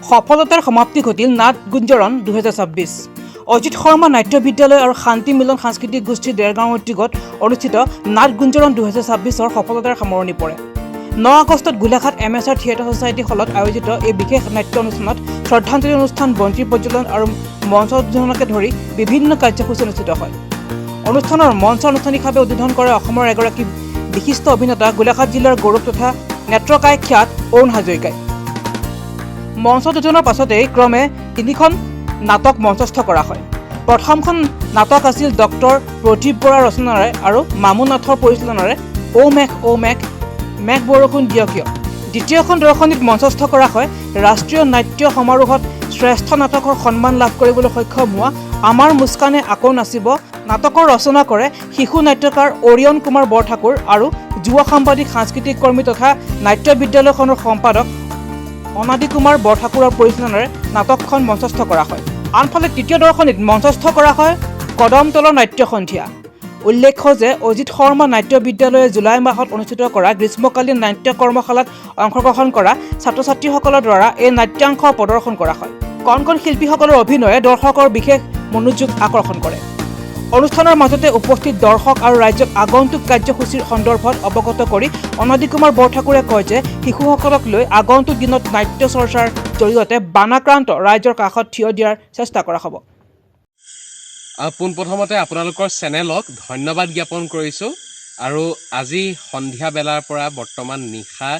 সফলতাৰ সমাপ্তি ঘটিল নাট গুঞ্জৰণ 2026। অজিত শৰ্মা নাট্য বিদ্যালয় আৰু শান্তি মিলন সাংস্কৃতিক গোষ্ঠী দেৰগাঁও উদ্যোগত অনুষ্ঠিত নাট গুঞ্জৰণ 2026ৰ সফলতাৰ সামৰণি পৰে। 9 আগষ্টত গোলাঘাট MSR থিয়েটাৰ ছ'চাইটি হলত আয়োজিত এই বিশেষ নাট্য অনুষ্ঠানত শ্ৰদ্ধাঞ্জলি অনুষ্ঠান, বন্তি প্ৰজ্বলন আৰু মঞ্চ উদ্বোধনকে ধৰি বিভিন্ন কাৰ্যসূচী অনুষ্ঠিত হয়। অনুষ্ঠানৰ মঞ্চ আনুষ্ঠানিকভাৱে উদ্বোধন কৰে অসমৰ এগৰাকী বিশিষ্ট অভিনেতা, গোলাঘাট জিলাৰ গৌৰৱ তথা নেত্ৰকায় খ্যাত অৰুণ হাজৰিকাই। মঞ্চ উদ্বোধনৰ পাছতেই ক্ৰমে 3খন নাটক মঞ্চস্থ কৰা হয়। প্ৰথমখন নাটক আছিল ডক্টৰ প্ৰদীপ বৰা ৰচনাৰে আৰু মামু নাথৰ পৰিচালনাৰে ঔ মেঘ মেঘ বৰষুণ দিয় কিয়। দ্বিতীয়খন দৰ্শনীত মঞ্চস্থ কৰা হয় ৰাষ্ট্ৰীয় নাট্য সমাৰোহত শ্ৰেষ্ঠ নাটকৰ সন্মান লাভ কৰিবলৈ সক্ষম হোৱা আমাৰ মুস্কানে আকৌ নাচিব। নাটকৰ ৰচনা কৰে শিশু নাট্যকাৰ অৰিয়ন কুমাৰ বৰঠাকুৰ আৰু যুৱ সাংবাদিক, সাংস্কৃতিক কৰ্মী তথা নাট্য বিদ্যালয়খনৰ সম্পাদক অনাদি কুমাৰ বৰঠাকুৰৰ পৰিচালনাৰে নাটকখন মঞ্চস্থ কৰা হয়। আনফালে তৃতীয় দৰ্শনীত মঞ্চস্থ কৰা হয় কদমতলৰ নাট্য সন্ধিয়া। উল্লেখ্য যে অজিত শৰ্মা নাট্য বিদ্যালয়ে জুলাই মাহত অনুষ্ঠিত কৰা গ্ৰীষ্মকালীন নাট্য কৰ্মশালাত অংশগ্ৰহণ কৰা ছাত্ৰ ছাত্ৰীসকলৰ দ্বাৰা এই নাট্যাংশ প্ৰদৰ্শন কৰা হয়। কণ কণ শিল্পীসকলৰ অভিনয়ে দৰ্শকৰ বিশেষ মনোযোগ আকৰ্ষণ কৰে। অনুষ্ঠানৰ মাজতে উপস্থিত দৰ্শক আৰু ৰাইজক আগন্তুক কাৰ্যসূচীৰ সন্দৰ্ভত অৱগত কৰি অনাদি কুমাৰ বৰঠাকুৰে কয় যে শিশুসকলক লৈ আগন্তুক দিনত নাট্য চৰ্চাৰ জৰিয়তে বানাক্ৰান্ত ৰাইজৰ কাষত থিয় দিয়াৰ চেষ্টা কৰা হ'ব। পোনপ্ৰথমতে আপোনালোকৰ চেনেলক ধন্যবাদ জ্ঞাপন কৰিছোঁ। আৰু আজি সন্ধিয়া বেলাৰ পৰা বৰ্তমান নিশা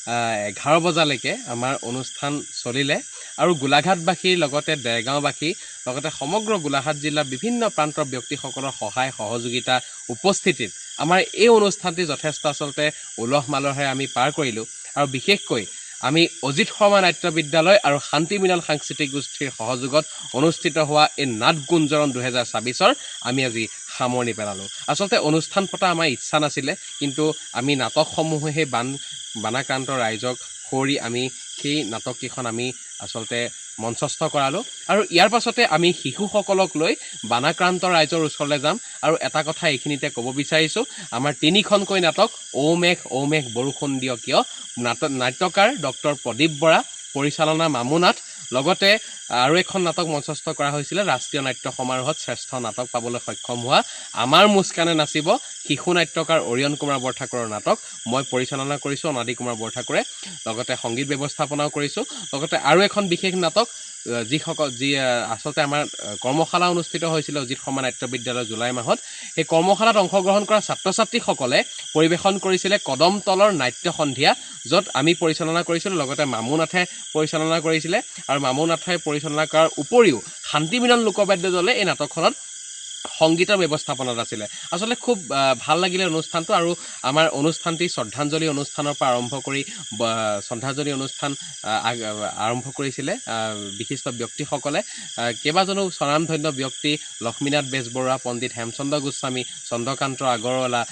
11 বজালৈকে আমাৰ অনুষ্ঠান চলিলে আৰু গোলাঘাটবাসীৰ লগতে দেৰগাঁওবাসী লগতে সমগ্ৰ গোলাঘাট জিলাৰ বিভিন্ন প্ৰান্তৰ ব্যক্তিসকলৰ সহায় সহযোগিতা উপস্থিতিত আমাৰ এই অনুষ্ঠানটি যথেষ্ট আচলতে উলহ মালহেৰে আমি পাৰ কৰিলোঁ। আৰু বিশেষকৈ আমি অজিত শৰ্মা নাট্য বিদ্যালয় আৰু শান্তি মিলন সাংস্কৃতিক গোষ্ঠীৰ সহযোগত অনুষ্ঠিত হোৱা এই নাট গুঞ্জৰণ 2026ৰ আমি আজি সামৰণি পেলালোঁ। আচলতে অনুষ্ঠান পতা আমাৰ ইচ্ছা নাছিলে, কিন্তু আমি নাটকসমূহে সেই বানাক্ৰান্ত ৰাইজক সুঁৱৰি আমি সেই নাটককেইখন আমি আচলতে মঞ্চস্থ কৰালোঁ। আৰু ইয়াৰ পাছতে আমি শিশুসকলক লৈ বানাক্ৰান্ত ৰাইজৰ ওচৰলৈ যাম। আৰু এটা কথা এইখিনিতে ক'ব বিচাৰিছোঁ, আমাৰ 3খনকৈ নাটক ঔ মেঘ বৰষুণ দিয় কিয়, নাট্যকাৰ ডক্টৰ প্ৰদীপ বৰা, পৰিচালনা মামু নাথ, লগতে আৰু এখন নাটক মঞ্চস্থ কৰা হৈছিলে ৰাষ্ট্ৰীয় নাট্য সমাৰোহত শ্ৰেষ্ঠ নাটক পাবলৈ সক্ষম হোৱা আমাৰ মুস্কানে নাচিব, শিশু নাট্যকাৰ অৰিয়ন কুমাৰ বৰঠাকুৰৰ নাটক মই পৰিচালনা কৰিছোঁ, অনাদি কুমাৰ বৰঠাকুৰে, লগতে সংগীত ব্যৱস্থাপনাও কৰিছোঁ। লগতে আৰু এখন বিশেষ নাটক যি আচলতে আমাৰ কৰ্মশালা অনুষ্ঠিত হৈছিলে অজিত শৰ্মা নাট্য বিদ্যালয় জুলাই মাহত, সেই কৰ্মশালাত অংশগ্ৰহণ কৰা ছাত্ৰ ছাত্ৰীসকলে পৰিৱেশন কৰিছিলে কদমতলৰ নাট্য সন্ধিয়া, য'ত আমি পৰিচালনা কৰিছিলোঁ, লগতে মামু নাথে পৰিচালনা কৰিছিলে। আৰু মামু নাথে পৰিচালনা কৰাৰ উপৰিও শান্তি মিলন লোকবাদ্য দলে এই নাটকখনত সংগীতৰ ব্যৱস্থাপনাত আছিলে। আচলতে খুব ভাল লাগিলে অনুষ্ঠানটো। আৰু আমাৰ অনুষ্ঠানটি শ্ৰদ্ধাঞ্জলি অনুষ্ঠানৰ পৰা আৰম্ভ কৰি শ্ৰদ্ধাঞ্জলি অনুষ্ঠান আৰম্ভ কৰিছিলে বিশিষ্ট ব্যক্তিসকলে। কেইবাজনো স্বনামধন্য ব্যক্তি, লক্ষ্মীনাথ বেজবৰুৱা, পণ্ডিত হেমচন্দ্ৰ গোস্বামী, চন্দ্ৰকান্ত আগৰৱালা,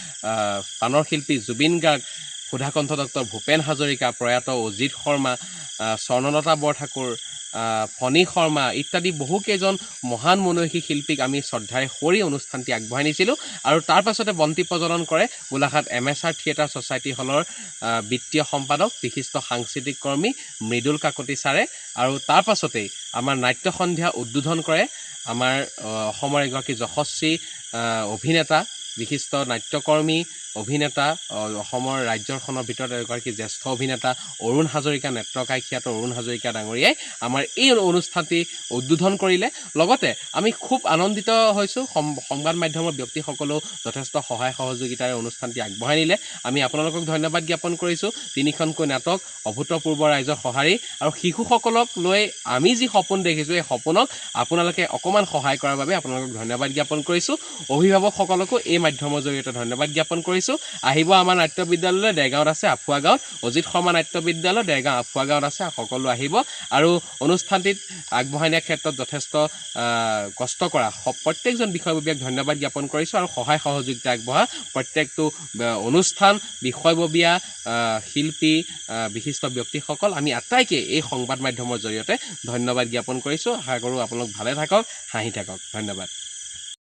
প্ৰাণৰ শিল্পী জুবিন গাৰ্গ, সুধাকণ্ঠ ডক্টৰ ভূপেন হাজৰিকা, প্ৰয়াত অজিত শৰ্মা, স্বৰ্ণলতা বৰঠাকুৰ, ফণী শৰ্মা ইত্যাদি বহুকেইজন মহান মনৈষী শিল্পীক আমি শ্ৰদ্ধাৰে সুঁৱৰি অনুষ্ঠানটি আগবঢ়াই নিছিলোঁ। আৰু তাৰ পাছতে বন্তি প্ৰজ্বলন কৰে গোলাঘাট MSR থিয়েটাৰ ছ'চাইটি হলৰ বিত্তীয় সম্পাদক, বিশিষ্ট সাংস্কৃতিক কৰ্মী মৃদুল কাকতি ছাৰে। আৰু তাৰ পাছতেই আমাৰ নাট্য সন্ধিয়া উদ্বোধন কৰে আমাৰ অসমৰ এগৰাকী যশস্বী অভিনেতা, বিশিষ্ট নাট্যকৰ্মী, অভিনেতা, অসমৰ ৰাজ্যখনৰ ভিতৰত এগৰাকী জ্যেষ্ঠ অভিনেতা অৰুণ হাজৰিকা, নেত্ৰকায় খ্যাত অৰুণ হাজৰিকা ডাঙৰীয়াই আমাৰ এই অনুষ্ঠানটি উদ্বোধন কৰিলে। লগতে আমি খুব আনন্দিত হৈছোঁ, সংবাদ মাধ্যমৰ ব্যক্তিসকলেও যথেষ্ট সহায় সহযোগিতাৰে অনুষ্ঠানটি আগবঢ়াই নিলে। আমি আপোনালোকক ধন্যবাদ জ্ঞাপন কৰিছোঁ। 3খনকৈ নাটক, অভূতপূৰ্ব ৰাইজৰ সঁহাৰি আৰু শিশুসকলক লৈ আমি যি সপোন দেখিছোঁ, এই সপোনক আপোনালোকে অকণমান সহায় কৰাৰ বাবে আপোনালোকক ধন্যবাদ জ্ঞাপন কৰিছোঁ। অভিভাৱকসকলকো এই মাধ্যমৰ জৰিয়তে ধন্যবাদ জ্ঞাপন কৰিছোঁ। আহিব আমাৰ নাট্য বিদ্যালয়লৈ, দেৰগাঁৱত আছে, আফুৱা গাঁৱত অজিত শৰ্মা নাট্য বিদ্যালয়, দেৰগাঁও আফুৱা গাঁৱত আছে। সকলো আহিব। আৰু অনুষ্ঠানটিত আগবঢ়াই নিয়াৰ ক্ষেত্ৰত যথেষ্ট কষ্ট কৰা প্ৰত্যেকজন বিষয়ববীয়াক ধন্যবাদ জ্ঞাপন কৰিছোঁ। আৰু সহায় সহযোগিতা আগবঢ়া প্ৰত্যেকটো অনুষ্ঠান, বিষয়ববীয়া, শিল্পী, বিশিষ্ট ব্যক্তিসকল আমি আটাইকে এই সংবাদ মাধ্যমৰ জৰিয়তে ধন্যবাদ জ্ঞাপন কৰিছোঁ। আশা কৰোঁ আপোনালোক ভালে থাকক, হাঁহি থাকক। ধন্যবাদ।